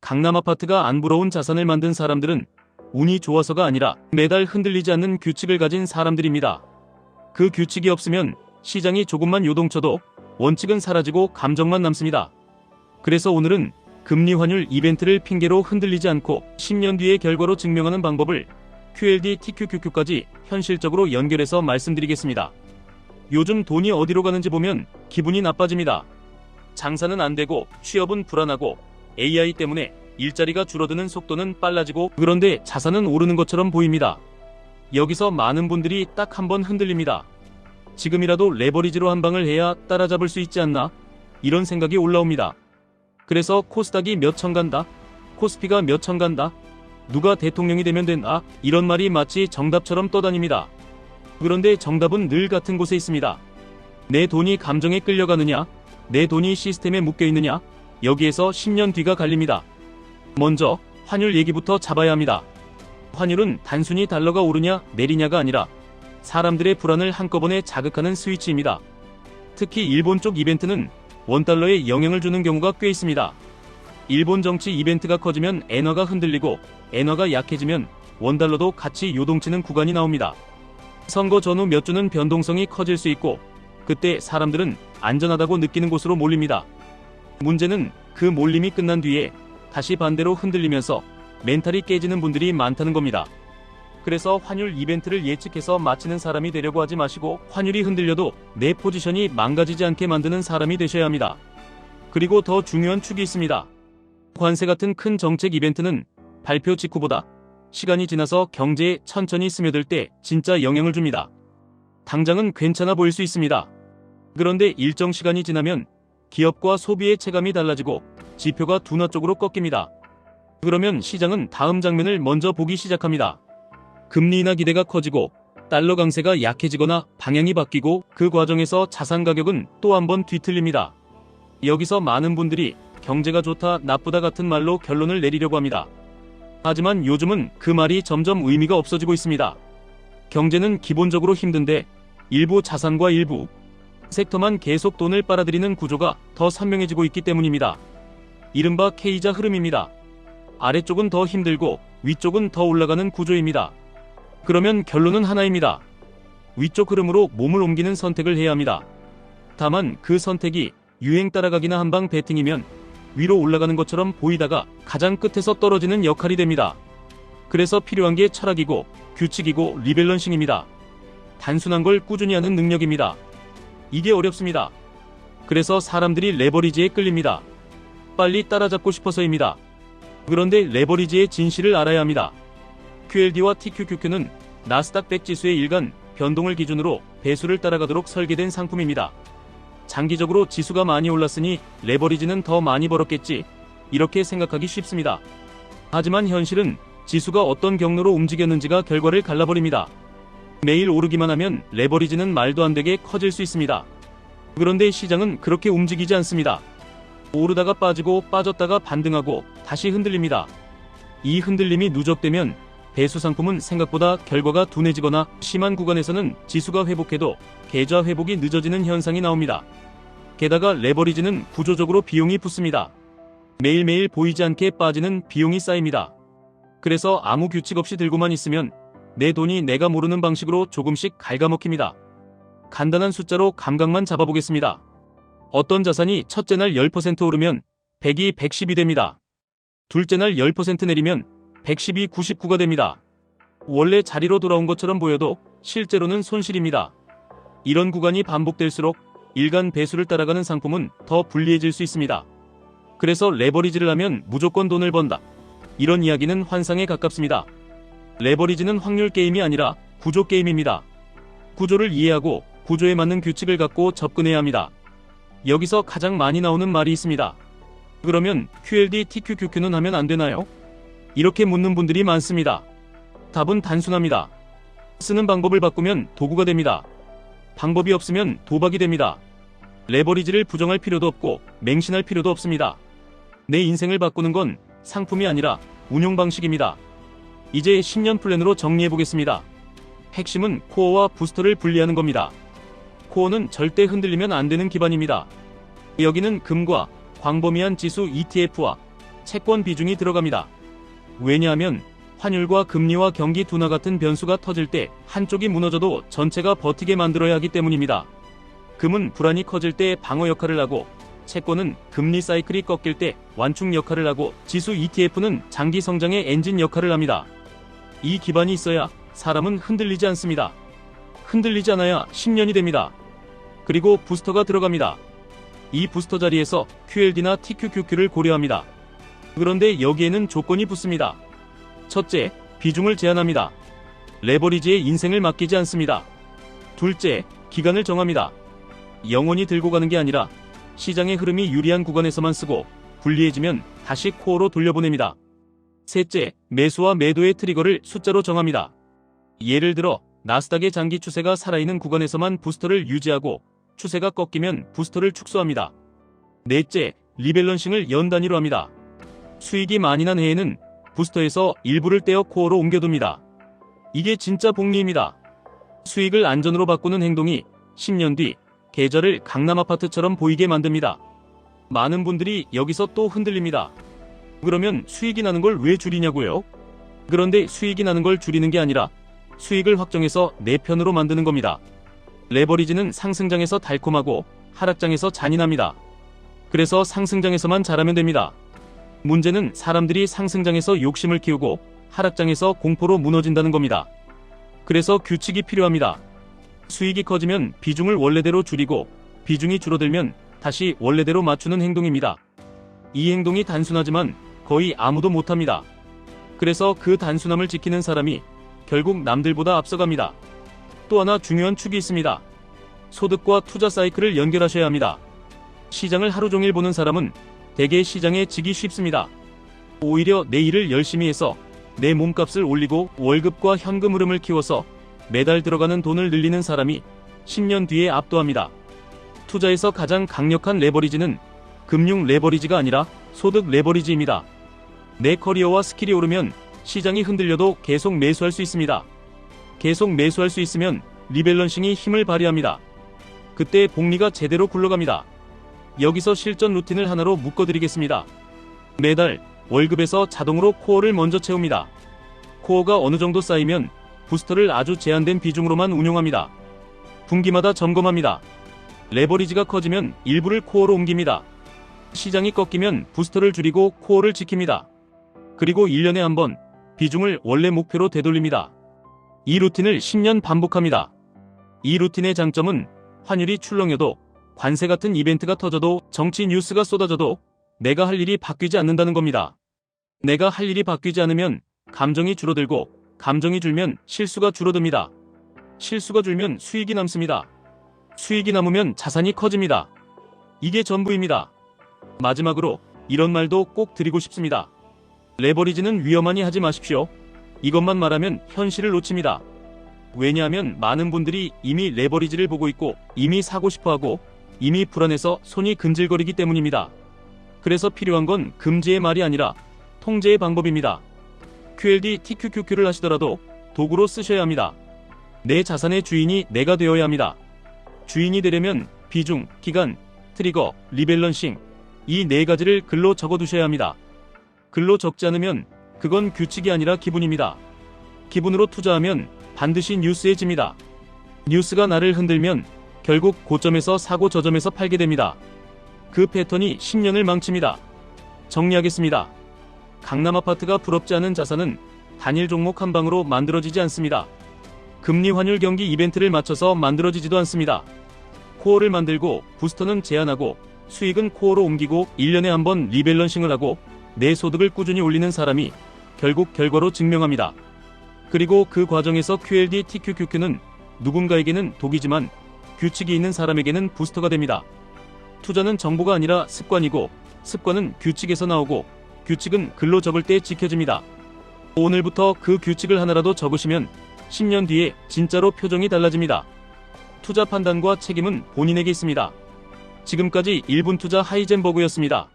강남 아파트가 안 부러운 자산을 만든 사람들은 운이 좋아서가 아니라 매달 흔들리지 않는 규칙을 가진 사람들입니다. 그 규칙이 없으면 시장이 조금만 요동쳐도 원칙은 사라지고 감정만 남습니다. 그래서 오늘은 금리 환율 이벤트를 핑계로 흔들리지 않고 10년 뒤의 결과로 증명하는 방법을 QLD TQQQ까지 현실적으로 연결해서 말씀드리겠습니다. 요즘 돈이 어디로 가는지 보면 기분이 나빠집니다. 장사는 안 되고 취업은 불안하고 AI 때문에 일자리가 줄어드는 속도는 빨라지고 그런데 자산은 오르는 것처럼 보입니다. 여기서 많은 분들이 딱 한 번 흔들립니다. 지금이라도 레버리지로 한 방을 해야 따라잡을 수 있지 않나? 이런 생각이 올라옵니다. 그래서 코스닥이 몇천 간다? 코스피가 몇천 간다? 누가 대통령이 되면 된다? 이런 말이 마치 정답처럼 떠다닙니다. 그런데 정답은 늘 같은 곳에 있습니다. 내 돈이 감정에 끌려가느냐? 내 돈이 시스템에 묶여 있느냐? 여기에서 10년 뒤가 갈립니다. 먼저 환율 얘기부터 잡아야 합니다. 환율은 단순히 달러가 오르냐 내리냐가 아니라 사람들의 불안을 한꺼번에 자극하는 스위치입니다. 특히 일본 쪽 이벤트는 원달러에 영향을 주는 경우가 꽤 있습니다. 일본 정치 이벤트가 커지면 엔화가 흔들리고 엔화가 약해지면 원달러도 같이 요동치는 구간이 나옵니다. 선거 전후 몇 주는 변동성이 커질 수 있고 그때 사람들은 안전하다고 느끼는 곳으로 몰립니다. 문제는 그 몰림이 끝난 뒤에 다시 반대로 흔들리면서 멘탈이 깨지는 분들이 많다는 겁니다. 그래서 환율 이벤트를 예측해서 마치는 사람이 되려고 하지 마시고 환율이 흔들려도 내 포지션이 망가지지 않게 만드는 사람이 되셔야 합니다. 그리고 더 중요한 축이 있습니다. 관세 같은 큰 정책 이벤트는 발표 직후보다 시간이 지나서 경제에 천천히 스며들 때 진짜 영향을 줍니다. 당장은 괜찮아 보일 수 있습니다. 그런데 일정 시간이 지나면 기업과 소비의 체감이 달라지고 지표가 둔화 쪽으로 꺾입니다. 그러면 시장은 다음 장면을 먼저 보기 시작합니다. 금리 인하 기대가 커지고 달러 강세가 약해지거나 방향이 바뀌고 그 과정에서 자산 가격은 또 한 번 뒤틀립니다. 여기서 많은 분들이 경제가 좋다 나쁘다 같은 말로 결론을 내리려고 합니다. 하지만 요즘은 그 말이 점점 의미가 없어지고 있습니다. 경제는 기본적으로 힘든데 일부 자산과 일부 섹터만 계속 돈을 빨아들이는 구조가 더 선명해지고 있기 때문입니다. 이른바 K자 흐름입니다. 아래쪽은 더 힘들고 위쪽은 더 올라가는 구조입니다. 그러면 결론은 하나입니다. 위쪽 흐름으로 몸을 옮기는 선택을 해야 합니다. 다만 그 선택이 유행 따라가기나 한방 배팅이면 위로 올라가는 것처럼 보이다가 가장 끝에서 떨어지는 역할이 됩니다. 그래서 필요한 게 철학이고 규칙이고 리밸런싱입니다. 단순한 걸 꾸준히 하는 능력입니다. 이게 어렵습니다. 그래서 사람들이 레버리지에 끌립니다. 빨리 따라잡고 싶어서입니다. 그런데 레버리지의 진실을 알아야 합니다. QLD와 TQQQ는 나스닥 100 지수의 일간 변동을 기준으로 배수를 따라가도록 설계된 상품입니다. 장기적으로 지수가 많이 올랐으니 레버리지는 더 많이 벌었겠지, 이렇게 생각하기 쉽습니다. 하지만 현실은 지수가 어떤 경로로 움직였는지가 결과를 갈라버립니다. 매일 오르기만 하면 레버리지는 말도 안 되게 커질 수 있습니다. 그런데 시장은 그렇게 움직이지 않습니다. 오르다가 빠지고 빠졌다가 반등하고 다시 흔들립니다. 이 흔들림이 누적되면 배수 상품은 생각보다 결과가 둔해지거나 심한 구간에서는 지수가 회복해도 계좌 회복이 늦어지는 현상이 나옵니다. 게다가 레버리지는 구조적으로 비용이 붙습니다. 매일매일 보이지 않게 빠지는 비용이 쌓입니다. 그래서 아무 규칙 없이 들고만 있으면 내 돈이 내가 모르는 방식으로 조금씩 갉아먹힙니다. 간단한 숫자로 감각만 잡아보겠습니다. 어떤 자산이 첫째 날 10% 오르면 100이 110이 됩니다. 둘째 날 10% 내리면 110이 99가 됩니다. 원래 자리로 돌아온 것처럼 보여도 실제로는 손실입니다. 이런 구간이 반복될수록 일간 배수를 따라가는 상품은 더 불리해질 수 있습니다. 그래서 레버리지를 하면 무조건 돈을 번다, 이런 이야기는 환상에 가깝습니다. 레버리지는 확률 게임이 아니라 구조 게임입니다. 구조를 이해하고 구조에 맞는 규칙을 갖고 접근해야 합니다. 여기서 가장 많이 나오는 말이 있습니다. 그러면 QLD TQQQ는 하면 안 되나요? 이렇게 묻는 분들이 많습니다. 답은 단순합니다. 쓰는 방법을 바꾸면 도구가 됩니다. 방법이 없으면 도박이 됩니다. 레버리지를 부정할 필요도 없고 맹신할 필요도 없습니다. 내 인생을 바꾸는 건 상품이 아니라 운용 방식입니다. 이제 10년 플랜으로 정리해보겠습니다. 핵심은 코어와 부스터를 분리하는 겁니다. 코어는 절대 흔들리면 안 되는 기반입니다. 여기는 금과 광범위한 지수 ETF와 채권 비중이 들어갑니다. 왜냐하면 환율과 금리와 경기 둔화 같은 변수가 터질 때 한쪽이 무너져도 전체가 버티게 만들어야 하기 때문입니다. 금은 불안이 커질 때 방어 역할을 하고, 채권은 금리 사이클이 꺾일 때 완충 역할을 하고, 지수 ETF는 장기 성장의 엔진 역할을 합니다. 이 기반이 있어야 사람은 흔들리지 않습니다. 흔들리지 않아야 10년이 됩니다. 그리고 부스터가 들어갑니다. 이 부스터 자리에서 QLD나 TQQQ를 고려합니다. 그런데 여기에는 조건이 붙습니다. 첫째, 비중을 제한합니다. 레버리지에 인생을 맡기지 않습니다. 둘째, 기간을 정합니다. 영원히 들고 가는 게 아니라 시장의 흐름이 유리한 구간에서만 쓰고 불리해지면 다시 코어로 돌려보냅니다. 셋째, 매수와 매도의 트리거를 숫자로 정합니다. 예를 들어 나스닥의 장기 추세가 살아있는 구간에서만 부스터를 유지하고 추세가 꺾이면 부스터를 축소합니다. 넷째, 리밸런싱을 연 단위로 합니다. 수익이 많이 난 해에는 부스터에서 일부를 떼어 코어로 옮겨둡니다. 이게 진짜 복리입니다. 수익을 안전으로 바꾸는 행동이 10년 뒤 계좌를 강남 아파트처럼 보이게 만듭니다. 많은 분들이 여기서 또 흔들립니다. 그러면 수익이 나는 걸 왜 줄이냐고요? 그런데 수익이 나는 걸 줄이는 게 아니라 수익을 확정해서 내 편으로 만드는 겁니다. 레버리지는 상승장에서 달콤하고 하락장에서 잔인합니다. 그래서 상승장에서만 잘하면 됩니다. 문제는 사람들이 상승장에서 욕심을 키우고 하락장에서 공포로 무너진다는 겁니다. 그래서 규칙이 필요합니다. 수익이 커지면 비중을 원래대로 줄이고 비중이 줄어들면 다시 원래대로 맞추는 행동입니다. 이 행동이 단순하지만 거의 아무도 못합니다. 그래서 그 단순함을 지키는 사람이 결국 남들보다 앞서갑니다. 또 하나 중요한 축이 있습니다. 소득과 투자 사이클을 연결하셔야 합니다. 시장을 하루 종일 보는 사람은 대개 시장에 지기 쉽습니다. 오히려 내 일을 열심히 해서 내 몸값을 올리고 월급과 현금 흐름을 키워서 매달 들어가는 돈을 늘리는 사람이 10년 뒤에 압도합니다. 투자에서 가장 강력한 레버리지는 금융 레버리지가 아니라 소득 레버리지입니다. 내 커리어와 스킬이 오르면 시장이 흔들려도 계속 매수할 수 있습니다. 계속 매수할 수 있으면 리밸런싱이 힘을 발휘합니다. 그때 복리가 제대로 굴러갑니다. 여기서 실전 루틴을 하나로 묶어드리겠습니다. 매달 월급에서 자동으로 코어를 먼저 채웁니다. 코어가 어느 정도 쌓이면 부스터를 아주 제한된 비중으로만 운용합니다. 분기마다 점검합니다. 레버리지가 커지면 일부를 코어로 옮깁니다. 시장이 꺾이면 부스터를 줄이고 코어를 지킵니다. 그리고 1년에 한 번 비중을 원래 목표로 되돌립니다. 이 루틴을 10년 반복합니다. 이 루틴의 장점은 환율이 출렁여도 관세 같은 이벤트가 터져도 정치 뉴스가 쏟아져도 내가 할 일이 바뀌지 않는다는 겁니다. 내가 할 일이 바뀌지 않으면 감정이 줄어들고 감정이 줄면 실수가 줄어듭니다. 실수가 줄면 수익이 남습니다. 수익이 남으면 자산이 커집니다. 이게 전부입니다. 마지막으로 이런 말도 꼭 드리고 싶습니다. 레버리지는 위험하니 하지 마십시오. 이것만 말하면 현실을 놓칩니다. 왜냐하면 많은 분들이 이미 레버리지를 보고 있고 이미 사고 싶어하고 이미 불안해서 손이 근질거리기 때문입니다. 그래서 필요한 건 금지의 말이 아니라 통제의 방법입니다. QLD, TQQQ를 하시더라도 도구로 쓰셔야 합니다. 내 자산의 주인이 내가 되어야 합니다. 주인이 되려면 비중, 기간, 트리거, 리밸런싱 이 네 가지를 글로 적어두셔야 합니다. 글로 적지 않으면 그건 규칙이 아니라 기분입니다. 기분으로 투자하면 반드시 뉴스에 집니다. 뉴스가 나를 흔들면 결국 고점에서 사고 저점에서 팔게 됩니다. 그 패턴이 10년을 망칩니다. 정리하겠습니다. 강남 아파트가 부럽지 않은 자산은 단일 종목 한 방으로 만들어지지 않습니다. 금리 환율 경기 이벤트를 맞춰서 만들어지지도 않습니다. 코어를 만들고 부스터는 제한하고 수익은 코어로 옮기고 1년에 한 번 리밸런싱을 하고 내 소득을 꾸준히 올리는 사람이 결국 결과로 증명합니다. 그리고 그 과정에서 QLD, TQQQ는 누군가에게는 독이지만 규칙이 있는 사람에게는 부스터가 됩니다. 투자는 정보가 아니라 습관이고 습관은 규칙에서 나오고 규칙은 글로 적을 때 지켜집니다. 오늘부터 그 규칙을 하나라도 적으시면 10년 뒤에 진짜로 표정이 달라집니다. 투자 판단과 책임은 본인에게 있습니다. 지금까지 1분 투자 하이젠버그였습니다.